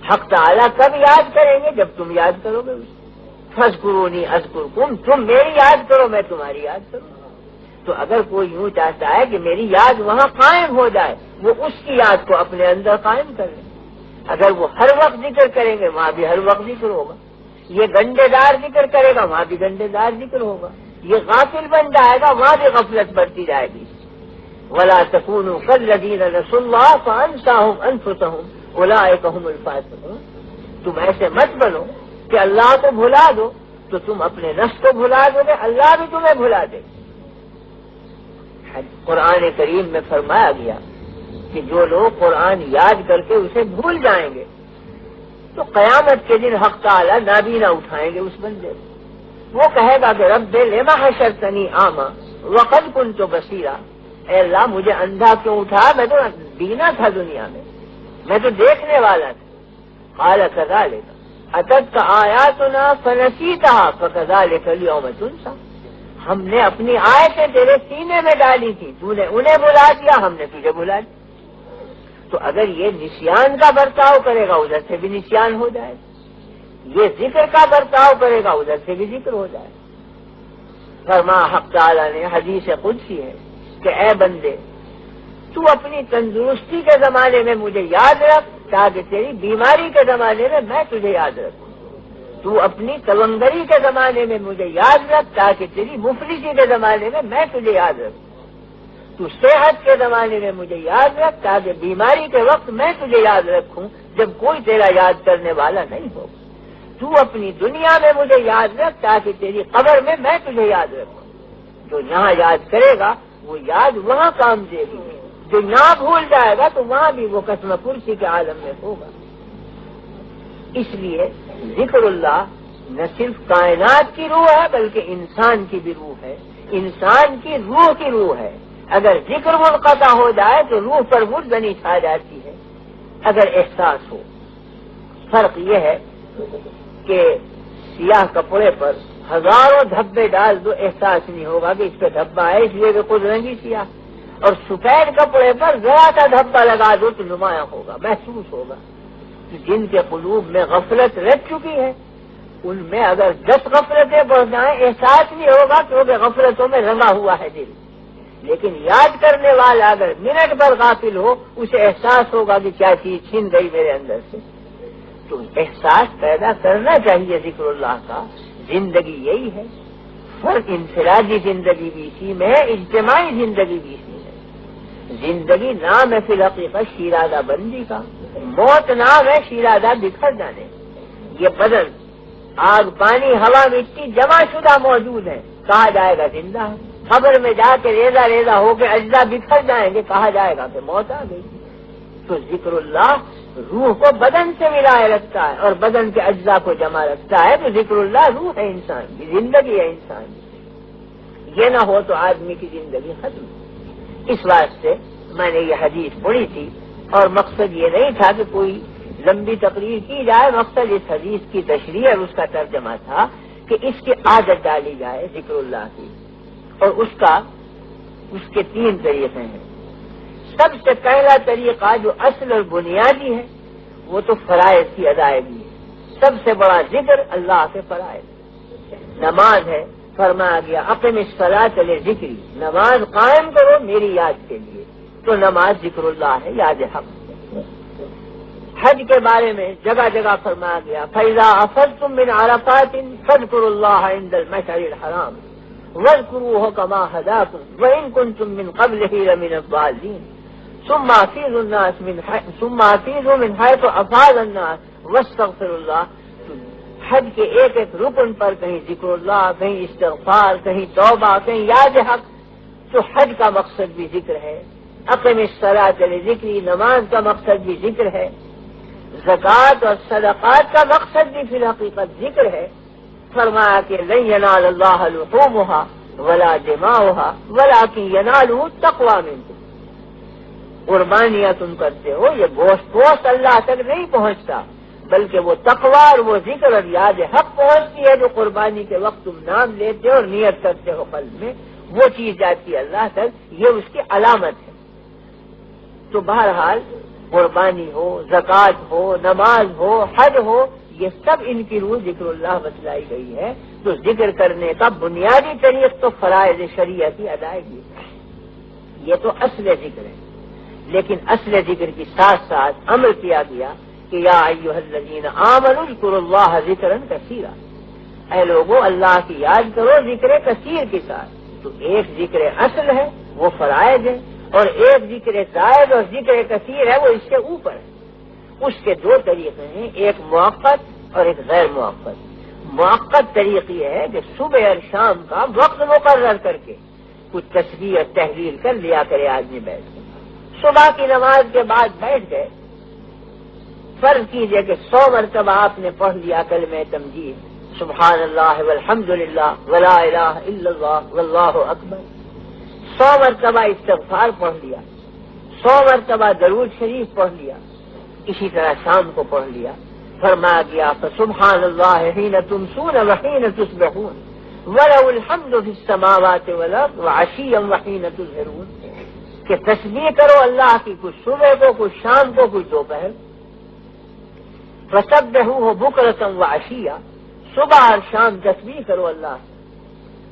حق تعالیٰ کب یاد کریں گے؟ جب تم یاد کرو گے اسے. فاذکرونی اذکرکم، تم میری یاد کرو میں تمہاری یاد کروں. تو اگر کوئی یوں چاہتا ہے کہ میری یاد وہاں قائم ہو جائے، وہ اس کی یاد کو اپنے اندر قائم کر لیں. اگر وہ ہر وقت ذکر کریں گے وہاں بھی ہر وقت ذکر ہوگا. یہ گنڈے دار ذکر کرے گا وہاں بھی گنڈے دار ذکر ہوگا. یہ غافل بن جائے گا وہاں بھی غفلت بڑھتی جائے گی. وَلَا تَكُونُوا كَالَّذِينَ نَسُوا اللَّهَ فَأَنسَاهُمْ أَنفُسَهُمْ أُولَٰئِكَ هُمُ الْفَاسِقُونَ. تم ایسے مت بنو کہ اللہ کو بھلا دو تو تم اپنے نفس کو بھلا دو گے، اللہ بھی تمہیں بھلا دے. قرآن کریم میں فرمایا گیا کہ جو لوگ قرآن یاد کر کے اسے بھول جائیں گے تو قیامت کے دن حق تعالی نابینا اٹھائیں گے اس بندے کو. وہ کہے گا کہ رب لما حشرتنی اعمی وقد كنت بصیرا، اے اللہ مجھے اندھا کیوں اٹھا، میں تو بینا تھا دنیا میں تو دیکھنے والا تھا. قال كذلك اتتك آیاتنا فنسیتها فكذلك اليوم تنسى. ہم نے اپنی آیتیں تیرے سینے میں ڈالی تھی، تو نے انہیں بھلا دیا، ہم نے تجھے بھلا دیا. تو اگر یہ نسیان کا برتاؤ کرے گا ادھر سے بھی نسیان ہو جائے گا، یہ ذکر کا برتاؤ کرے گا ادھر سے بھی ذکر ہو جائے گا. فرما حق تعالی نے حدیث قدسی ہے کہ اے بندے تو اپنی تندرستی کے زمانے میں مجھے یاد رکھ تاکہ تیری بیماری کے زمانے میں میں تجھے یاد رکھوں. تو اپنی تونگری کے زمانے میں مجھے یاد رکھ تاکہ تیری مفلسی کے زمانے میں میں تجھے یاد رکھوں. تو صحت کے زمانے میں مجھے یاد رکھ تاکہ بیماری کے وقت میں تجھے یاد رکھوں جب کوئی تیرا یاد کرنے والا نہیں ہوگا. تو اپنی دنیا میں مجھے یاد رکھ تاکہ تیری قبر میں میں تجھے یاد رکھوں. جو یہاں یاد کرے گا وہ یاد وہاں کام دے گی، جو نہ بھول جائے گا تو وہاں بھی وہ قسم کرسی کے عالم میں ہوگا. اس لیے ذکر اللہ نہ صرف کائنات کی روح ہے بلکہ انسان کی بھی روح ہے، انسان کی روح کی روح ہے. اگر ذکر منقطع ہو جائے تو روح پر مردنی چھا جاتی ہے. اگر احساس ہو، فرق یہ ہے کہ سیاہ کپڑے پر ہزاروں دھبے ڈال دو احساس نہیں ہوگا کہ اس پہ دھبا ہے اس لیے کہ خود رنگی سیاہ، اور سفید کپڑے پر ذرا سا دھبا لگا دو تو نمایاں ہوگا، محسوس ہوگا. جن کے قلوب میں غفلت رہ چکی ہے ان میں اگر 10 غفلتیں بڑھ جائیں احساس نہیں ہوگا کیونکہ غفلتوں میں رنگا ہوا ہے دل. لیکن یاد کرنے والا اگر منٹ پر غافل ہو اسے احساس ہوگا کہ کیا چیز چھن گئی میرے اندر سے. تو احساس پیدا کرنا چاہیے ذکر اللہ کا. زندگی یہی ہے، فرق انفرادی زندگی بھی اسی میں ہے، اجتماعی زندگی بھی اسی میں. زندگی نام ہے فی الحقیقت شیرازہ بندی کا، موت نام ہے شیرازہ بکھر جانے. یہ بدن آگ پانی ہوا مٹی جمع شدہ موجود ہے، کہا جائے گا زندہ ہے. قبر میں جا کے ریزہ ریزہ ہو کے اجزا بکھر جائیں گے، کہا جائے گا کہ موت آ گئی. تو ذکر اللہ روح کو بدن سے ملائے رکھتا ہے اور بدن کے اجزاء کو جمع رکھتا ہے. تو ذکر اللہ روح ہے انسان کی، زندگی ہے انسان کی. یہ نہ ہو تو آدمی کی زندگی ختم. اس واسطے میں نے یہ حدیث پڑھی تھی اور مقصد یہ نہیں تھا کہ کوئی لمبی تقریر کی جائے. مقصد اس حدیث کی تشریح اور اس کا ترجمہ تھا کہ اس کی عادت ڈالی جائے ذکر اللہ کی. اور اس کے 3 طریقے ہیں. سب سے پہلا طریقہ جو اصل اور بنیادی ہے وہ تو فرائض کی ادائیگی ہے. سب سے بڑا ذکر اللہ کے فرائض. نماز ہے، فرمایا گیا اقم الصلاۃ لذکری، نماز قائم کرو میری یاد کے لیے. تو نماز ذکر اللہ ہے، یاد حق. حج کے بارے میں جگہ جگہ فرمایا گیا فَإِذَا أَفَضْتُم مِّنْ عَرَفَاتٍ فاذكروا الله عند المشعر الحرام واذكروه كما هداكم وإن كنتم من قبله لمن الضالين ثم أفيضوا من حيث أفاض الناس واستغفروا الله. حج کے ایک ایک رکن پر کہیں ذکر اللہ، کہیں استغفار، کہیں توبہ، کہیں یاد حق. تو حج کا مقصد بھی ذکر ہے. اقم الصلاۃ لذکری، نماز کا مقصد بھی ذکر ہے. زکوٰۃ اور صدقات کا مقصد بھی فی الحقیقت ذکر ہے. فرمایا کہ لن ینال اللہ لحومها ولا دماؤها ولکن ینالہ التقوی منکم. قربانیاں تم کرتے ہو، یہ گوشت اللہ تک نہیں پہنچتا بلکہ وہ تقوی اور وہ ذکر اور یاد حق پہنچتی ہے جو قربانی کے وقت تم نام لیتے ہو اور نیت کرتے ہو قلب میں، وہ چیز جاتی ہے اللہ تک. یہ اس کی علامت ہے. تو بہرحال قربانی ہو، زکوٰۃ ہو، نماز ہو، حج ہو، یہ سب ان کی روح ذکر اللہ بتلائی گئی ہے۔ تو ذکر کرنے کا بنیادی طریق تو فرائض شریعہ کی ادائیگی، یہ تو اصل ذکر ہے۔ لیکن اصل ذکر کے ساتھ ساتھ امر کیا گیا کہ یا ایھا الذین آمنوا اذکروا اللہ ذکرا کثیرا، اے لوگوں اللہ کی یاد کرو ذکر کثیر کے ساتھ۔ تو ایک ذکر اصل ہے وہ فرائض ہے، اور ایک ذکر زائد اور ذکر کثیر ہے وہ اس سے اوپر ہے۔ اس کے دو طریقے ہیں، ایک موقت اور ایک غیر موقت۔ موقت طریقہ یہ ہے کہ صبح اور شام کا وقت مقرر کر کے کچھ تسبیح اور تحلیل کر لیا کرے آدمی بیٹھ کے۔ صبح کی نماز کے بعد بیٹھ گئے، فرض کیجئے کہ 100 مرتبہ آپ نے پڑھ لیا کلمہ تمجید، سبحان اللہ والحمد للہ ولا الہ الا اللہ واللہ اکبر، 100 مرتبہ استغفار پڑھ لیا، 100 مرتبہ درود شریف پڑھ لیا، اسی طرح شام کو پڑھ لیا۔ فرمایا گیا فسبحان اللہ حین تمسون وحین تصبحون ولہ الحمد فی السماوات والارض وعشیا وحین تظہرون، کہ تسبیح کرو اللہ کی کچھ صبح کو، کچھ شام کو، کچھ دوپہر۔ فسبحوہ بکرۃ وعشیا، صبح اور شام تسبیح کرو اللہ۔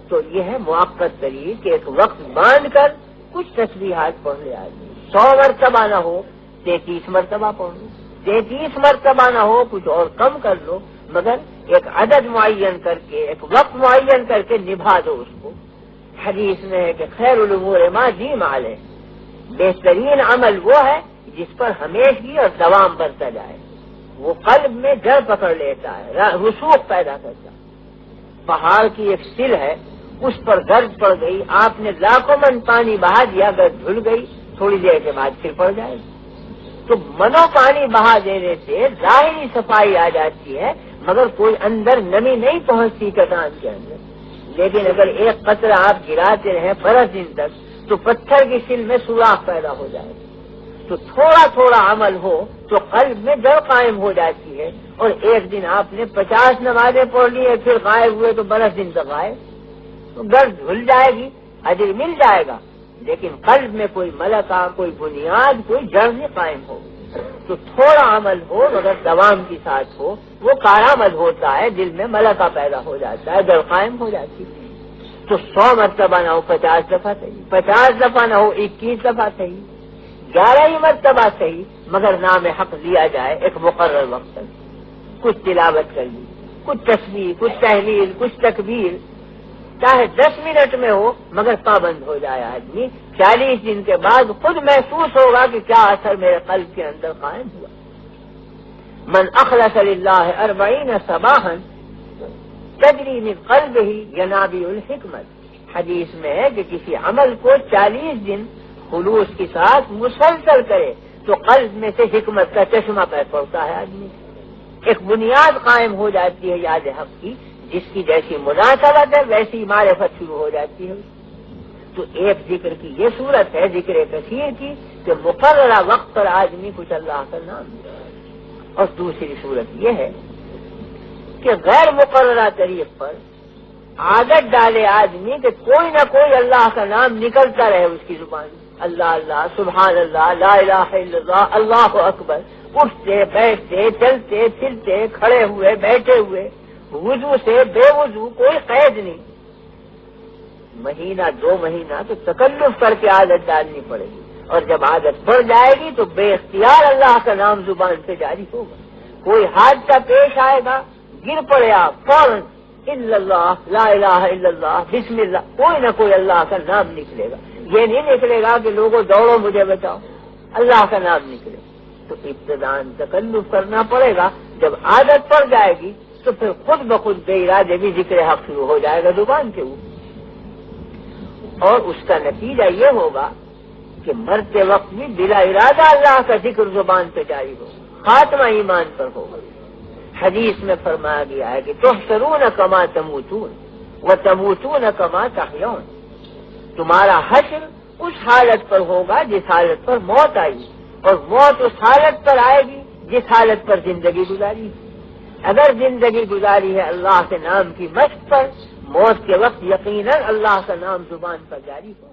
تو یہ ہے موقت طریق کہ ایک وقت باندھ کر کچھ تسبیحات پڑھ لے آدمی، 100 مرتبہ نہ ہو 33 مرتبہ پڑھ لو، 33 مرتبہ نہ ہو کچھ اور کم کر لو، مگر ایک عدد معین کر کے، ایک وقت معین کر کے نبھا دو اس کو۔ حدیث میں ہے کہ خیر الامور ما دیم علیہ، بہترین عمل وہ ہے جس پر ہمیشگی اور دوام برتا جائے، وہ قلب میں جڑ پکڑ لیتا ہے، رسوخ پیدا کرتا ہے۔ پہاڑ کی ایک سل ہے، اس پر گرد پڑ گئی، آپ نے لاکھوں من پانی بہا دیا، گرد دھل گئی، تھوڑی دیر کے بعد پھر پڑ جائے گی۔ تو منو پانی بہا دینے سے ظاہری صفائی آ جاتی ہے، مگر کوئی اندر نمی نہیں پہنچتی چٹان کے اندر۔ لیکن اگر ایک قطرہ آپ گراتے رہیں 12 دن تک تو پتھر کی سل میں سوراخ پیدا ہو جائے گا۔ تو تھوڑا تھوڑا عمل ہو تو قلب میں جڑ قائم ہو جاتی ہے، اور ایک دن آپ نے 50 نمازیں پڑھ لی ہے، پھر غائب ہوئے تو 12 دن تک غائب، تو گرد دھل جائے گی، اجر مل جائے گا، لیکن قلب میں کوئی ملکہ، کوئی بنیاد، کوئی جڑ نہیں قائم ہو۔ تو تھوڑا عمل ہو مگر دوام کے ساتھ ہو، وہ کارآمد ہوتا ہے، دل میں ملکہ پیدا ہو جاتا ہے، جڑ قائم ہو جاتی ہے۔ تو 100 مرتبہ نہ ہو 50 دفعہ صحیح، 50 دفعہ نہ ہو 21 دفعہ صحیح، 11 ہی مرتبہ صحیح، مگر نام حق لیا جائے ایک مقرر وقت تک، کچھ تلاوت کر لی، کچھ تسبیح، کچھ تحلیل، کچھ تکبیر، چاہے 10 منٹ میں ہو مگر پابند ہو جائے آدمی، 40 دن کے بعد خود محسوس ہوگا کہ کیا اثر میرے قلب کے اندر قائم ہوا۔ من اخلص للہ 40 صباحا تجری من قلبہ ینابیع الحکمت، حدیث میں ہے کہ کسی عمل کو 40 دن خلوص کے ساتھ مسلسل کرے تو قلب میں سے حکمت کا چشمہ پیدا ہوتا ہے آدمی، ایک بنیاد قائم ہو جاتی ہے یاد حق کی، جس کی جیسی مناسبت ہے ویسی معرفت شروع ہو جاتی ہے۔ تو ایک ذکر کی یہ صورت ہے ذکر کثیر کی کہ مقررہ وقت پر آدمی کچھ اللہ کا نام لے، اور دوسری صورت یہ ہے کہ غیر مقررہ طریق پر عادت ڈالے آدمی کہ کوئی نہ کوئی اللہ کا نام نکلتا رہے اس کی زبان، اللہ اللہ، سبحان اللہ، لا الہ الا اللہ، اللہ اکبر، اٹھتے بیٹھتے چلتے پھرتے کھڑے ہوئے بیٹھے ہوئے، وضو سے بے وضو، کوئی قید نہیں۔ مہینہ 2 مہینہ تو تکلف کر کے عادت ڈالنی پڑے گی، اور جب عادت پڑ جائے گی تو بے اختیار اللہ کا نام زبان سے جاری ہوگا۔ کوئی حادثہ پیش آئے گا، گر پڑے آپ، فوراً الا اللہ، لا الہ الا اللہ، بسم اللہ، کوئی نہ کوئی اللہ کا نام نکلے گا۔ یہ نہیں نکلے گا کہ لوگوں دوڑو مجھے بچاؤ، اللہ کا نام نکلے گا۔ تو ابتداً تکلف کرنا پڑے گا، جب عادت پڑ جائے گی تو پھر خود بخود بے ارادے بھی ذکر حق شروع ہو جائے گا زبان کے اوپر، اور اس کا نتیجہ یہ ہوگا کہ مرتے وقت بھی بلا ارادہ اللہ کا ذکر زبان پہ جاری ہوگا، خاتمہ ایمان پر ہوگا۔ حدیث میں فرمایا گیا ہے کہ تحشرون کما تموتون وتموتون کما تحیون، تمہارا حشر اس حالت پر ہوگا جس حالت پر موت آئی، اور موت اس حالت پر آئے گی جس حالت پر زندگی گزاری۔ اگر زندگی گزاری ہے اللہ کے نام کی مشق پر، موت کے وقت یقیناً اللہ کا نام زبان پر جاری ہو۔